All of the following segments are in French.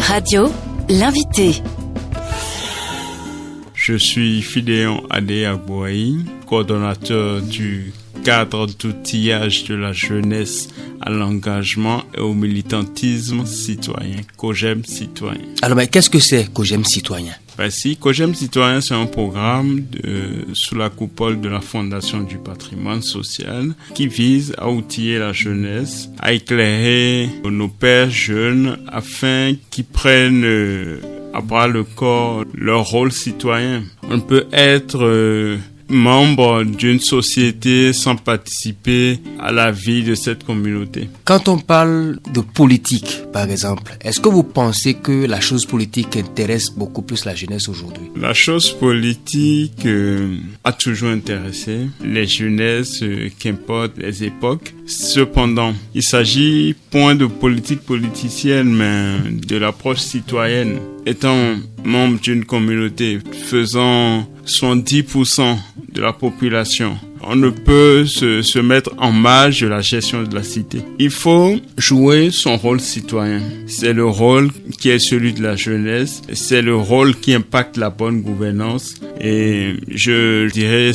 Radio, l'invité. Je suis Fidéon Adé Agboaï, coordonnateur du cadre d'outillage de la jeunesse à l'engagement et au militantisme citoyen, COJEM Citoyen. Alors, mais qu'est-ce que c'est COJEM Citoyen? COJEM Citoyen, c'est un programme sous la coupole de la Fondation du patrimoine social qui vise à outiller la jeunesse, à éclairer nos pères jeunes afin qu'ils prennent à bras le corps leur rôle citoyen. On peut être membre d'une société sans participer à la vie de cette communauté. Quand on parle de politique, par exemple, est-ce que vous pensez que la chose politique intéresse beaucoup plus la jeunesse aujourd'hui? La chose politique a toujours intéressé les jeunesses, qu'importe les époques. Cependant, il s'agit point de politique politicienne, mais de l'approche citoyenne. Étant membre d'une communauté faisant 70% de la population, on ne peut se mettre en marge de la gestion de la cité. Il faut jouer son rôle citoyen. C'est le rôle qui est celui de la jeunesse. C'est le rôle qui impacte la bonne gouvernance. Et je dirais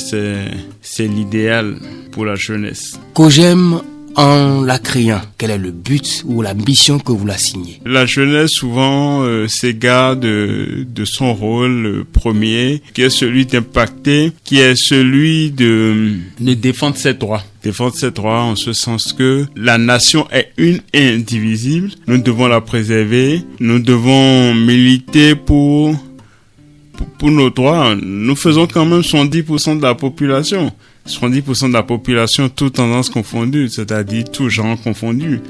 c'est l'idéal pour la jeunesse. COJEM, en la créant, quel est le but ou la mission que vous la signez? La jeunesse souvent s'égare de son rôle premier, qui est celui d'impacter, qui est celui de défendre ses droits. Défendre ses droits en ce sens que la nation est une et indivisible. Nous devons la préserver. Nous devons militer pour nos droits. Nous faisons quand même 70% de la population. 70% de la population, toutes tendances confondues, c'est-à-dire tout genre confondu.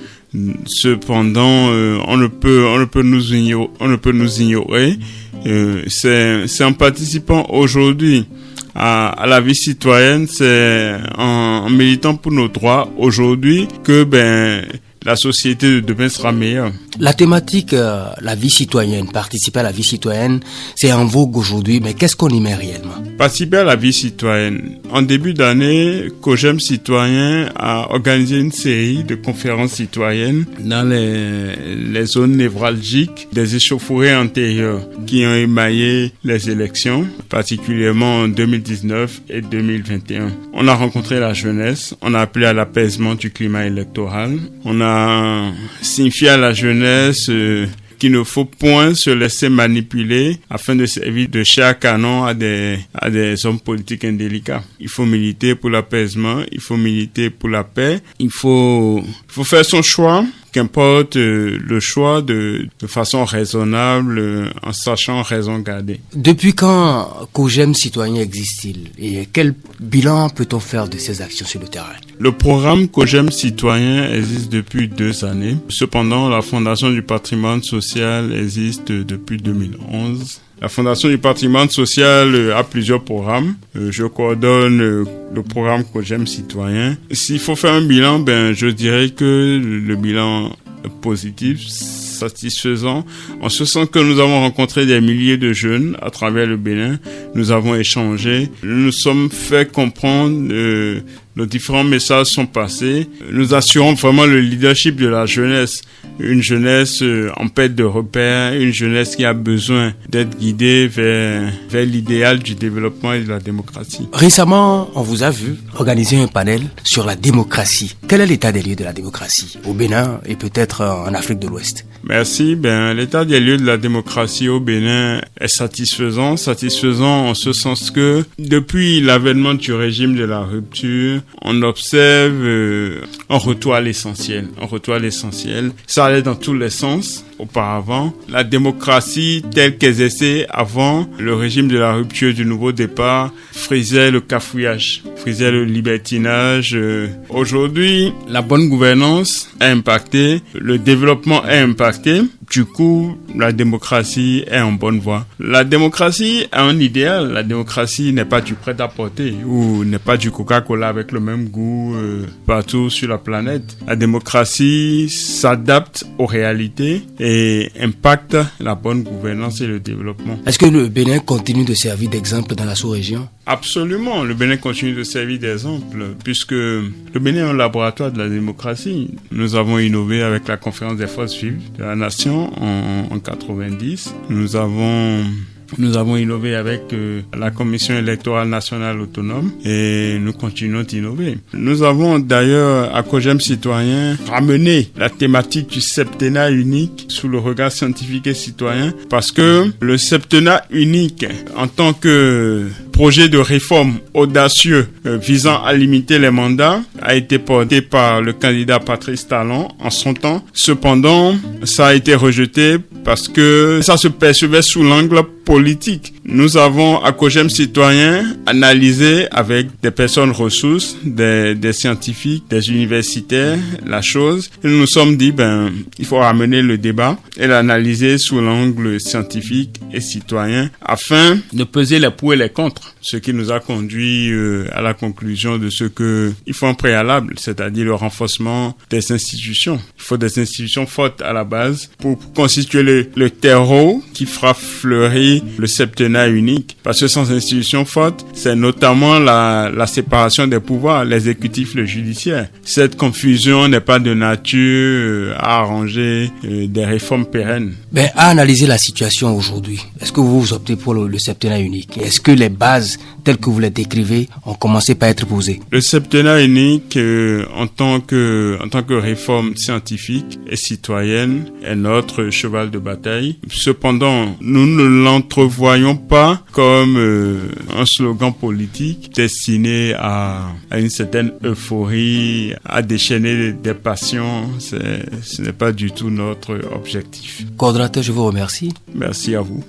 Cependant, on ne peut nous ignorer. C'est en participant aujourd'hui à la vie citoyenne, c'est en militant pour nos droits aujourd'hui que la société de demain sera meilleure. La thématique, la vie citoyenne, participer à la vie citoyenne, c'est en vogue aujourd'hui, mais qu'est-ce qu'on y met réellement? Participer à la vie citoyenne. En début d'année, COJEM Citoyen a organisé une série de conférences citoyennes dans les zones névralgiques des échauffourées antérieures qui ont émaillé les élections, particulièrement en 2019 et 2021. On a rencontré la jeunesse, on a appelé à l'apaisement du climat électoral, on a signifié à la jeunesse qu'il ne faut point se laisser manipuler afin de servir de chair à canon à des hommes politiques indélicats. Il faut militer pour l'apaisement, il faut militer pour la paix, il faut faire son choix, qu'importe le choix de façon raisonnable, en sachant raison garder. Depuis quand COJEM Citoyen existe-t-il et quel bilan peut-on faire de ces actions sur le terrain? Le programme COJEM Citoyen existe depuis 2 années. Cependant, la Fondation du patrimoine social existe depuis 2011. La Fondation du patrimoine social a plusieurs programmes. Je coordonne le programme COJEM Citoyen. S'il faut faire un bilan, je dirais que le bilan est positif, satisfaisant, en ce sens que nous avons rencontré des milliers de jeunes à travers le Bénin. Nous avons échangé. Nous nous sommes fait comprendre. Nos différents messages sont passés. Nous assurons vraiment le leadership de la jeunesse. Une jeunesse en perte de repères, une jeunesse qui a besoin d'être guidée vers l'idéal du développement et de la démocratie. Récemment, on vous a vu organiser un panel sur la démocratie. Quel est l'état des lieux de la démocratie au Bénin et peut-être en Afrique de l'Ouest? Merci. L'état des lieux de la démocratie au Bénin est satisfaisant en ce sens que depuis l'avènement du régime de la rupture, on observe un retour à l'essentiel. Ça allait dans tous les sens. Auparavant, la démocratie telle qu'exerçait avant le régime de la rupture du nouveau départ frisait le cafouillage, frisait le libertinage. Aujourd'hui, la bonne gouvernance a impacté, le développement est impacté. Du coup, la démocratie est en bonne voie. La démocratie a un idéal. La démocratie n'est pas du prêt-à-porter ou n'est pas du Coca-Cola avec le même goût partout sur la planète. La démocratie s'adapte aux réalités et impacte la bonne gouvernance et le développement. Est-ce que le Bénin continue de servir d'exemple dans la sous-région? Absolument, le Bénin continue de servir d'exemple puisque le Bénin est un laboratoire de la démocratie. Nous avons innové avec la conférence des forces vives de la nation en 90. Nous avons innové avec la Commission électorale nationale autonome et nous continuons d'innover. Nous avons d'ailleurs à COJEM Citoyen ramené la thématique du septennat unique sous le regard scientifique et citoyen parce que le septennat unique en tant que projet de réforme audacieux visant à limiter les mandats a été porté par le candidat Patrice Talon en son temps. Cependant, ça a été rejeté parce que ça se percevait sous l'angle politique. Nous avons à COJEM Citoyen analysé avec des personnes ressources, des scientifiques, des universitaires, la chose. Et nous nous sommes dit, il faut ramener le débat et l'analyser sous l'angle scientifique et citoyen afin de peser les pour et les contre. Ce qui nous a conduit à la conclusion de ce que il faut un préalable, c'est-à-dire le renforcement des institutions. Il faut des institutions fortes à la base pour constituer le terreau qui fera fleurir le septennat unique. Parce que sans institutions fortes, c'est notamment la séparation des pouvoirs, l'exécutif, le judiciaire. Cette confusion n'est pas de nature à arranger des réformes pérennes. À analyser la situation aujourd'hui, est-ce que vous optez pour le septennat unique? Est-ce que les bases telles que vous les décrivez ont commencé par être posées? Le septennat unique, en tant que réforme scientifique et citoyenne, est notre cheval de bataille. Cependant, nous ne l'entrevoyons pas comme un slogan politique destiné à une certaine euphorie, à déchaîner des passions. Ce n'est pas du tout notre objectif. Coordonnateur, je vous remercie. Merci à vous.